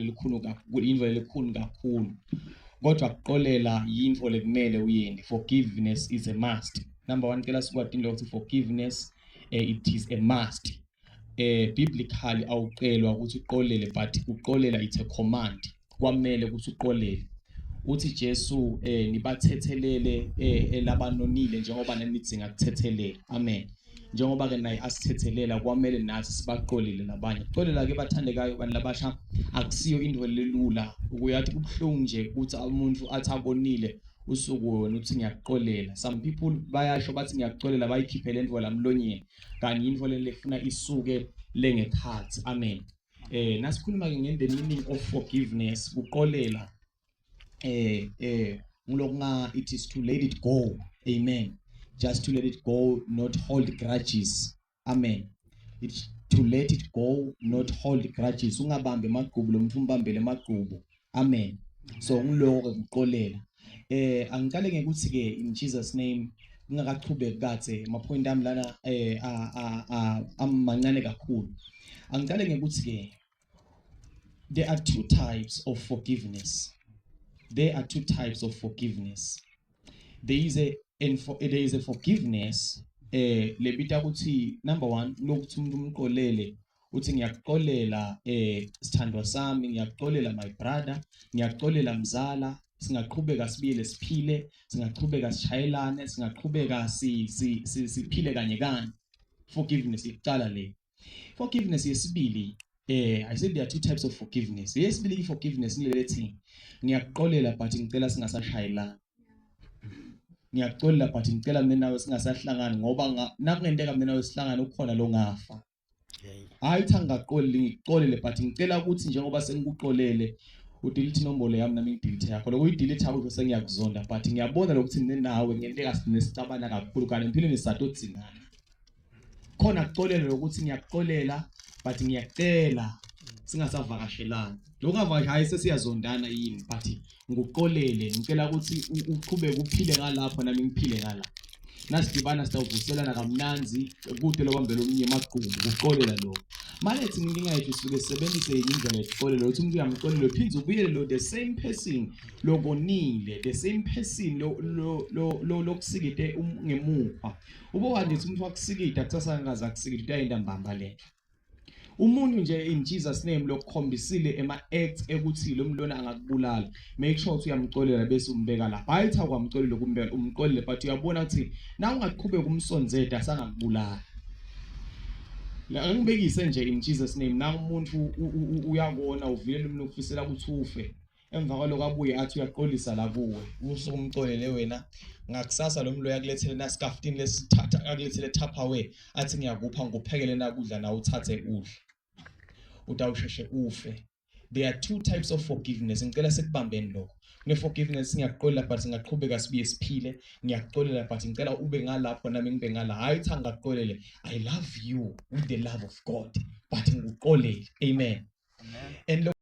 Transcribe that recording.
elikhulu kakhulu. Kodwa ukuqolela yinto lekumele uyenze. Forgiveness is a must. Number 1, kela sikwati into ukuthi forgiveness it is a must. Biblically awuqelwa ukuthi uqolele, but uqolela it's a command. Kwamele ukuthi uqolele. Uthi Jesu nibathethelele elabanonile njengoba nanidzinga kuthethelela. Amen. Njengoba ke naye asithethelela kwamele nathi sibaqolile nabanye. Qolela ke bathandekayo abantu labasha akusiyo into lelula. Ukuyathi kubhlungu nje ukuthi umuntu athi abonile usuku wona uthi ngiyakuqolela. Some people bayasho bathi ngiyakuqolela bayikhiphe lento lamlonyeni. Kanti into lefuna isuke lengekhathi. Amen. Nasikhuluma ke ngende meaning of forgiveness, uqolela ngilokho it is to let it go. Amen. Just to let it go, not hold grudges. Amen. It's to let it go, not hold grudges. Ungabambe amagqubu lo muntu umbambele amagqubu. Amen. So ngiloko ukuqolela. Angicale ngekuthi ke in Jesus name ngingakaqhubeki kathe ma point ami lana amancane kakhulu. Angicale ngekuthi ke there are two types of forgiveness. There are two types of forgiveness. There is a forgiveness lebita ukuthi number 1 lokuthi umuntu umqolele uthi ngiyakuqolela sithandwa sami, ngiyakuqolela my brother, ngiyakuqolela mzala, singaqhubeka sibiyele siphile, singaqhubeka sishayelane, singaqhubeka siphile kanye kanye. Forgiveness iqala le. Forgiveness yesibili I said there are two types of forgiveness. Yesibili forgiveness nilethi ngiyakuqolela but ngicela singasashayelana. Ngiyakuqolela but ngicela mina nawe singasahlangani ngoba nakungenteka mina nawe sihlangana ukukhona lo ngafa. Hayi thangaqolile ngiqolele but ngicela ukuthi njengoba sengikuqolele udelete inombolo yami nami ngidelete yakho. Lokho uyidelete akho sengiyakuzonda but ngiyabona lokuthi nawe ngenteka sinesicabana kakhulu kanti empilweni sisadodzingana. Khona kuqolela lokuthi ngiyakuqolela but ngiyacela singasavakashelana. Lokungavakasha hayi sesiyazondana yini but ngikuqolele ngicela ukuthi uqhubeke uphile ngalapho nami ngiphile ngala. Nasidibana sitawuvuselana kamnanzi kude lokwambela omunye emagqubu ukuqolela lo. Malethi inkinga yethu sisuke sisebenzise indlela yokuqolela ukuthi umuntu uyamqolela uphinze ubuyele lo the same person lokonile, the same person lo lokusikide ngemuva. Uboka nje umuntu wakusikida kusasa ngaza kusikida uyayinda mbamba lento. Umuntu nje in Jesus name lokukhombisile ema acts ekuthi lo muntu lona angakubulala. Make sure ukuthi uyamqolela bese umbeka lapha. Ayitha kwamqolela ukumbeka umqolele but uyabona ukuthi na ungaqhubeka kumsonzeda asangakubulala. La ngibekise nje in Jesus name na umuntu uyakona uvilela umuntu ufisela ukuthi ufe. Emva kwaloko abuye athi uyaqolisa la kuwe. Usukumqolele wena ngakusasa lo muntu uyakulethela na scaftini lesithatha akulethele Tupperware athi ngiyakupha ngokuphekele na kudla na uthathe udla. Utawusheshe ufe. There are two types of forgiveness. Ngicela sekubambeni lokho. Kune forgiveness ngiyakuqolela but ngaqhubeka sibiye siphile. Ngiyakuqolela but ngicela ube ngalapho nami ngibe ngala. Hayi cha ngaqolele. I love you with the love of God but ngikuqolele. Amen. Amen.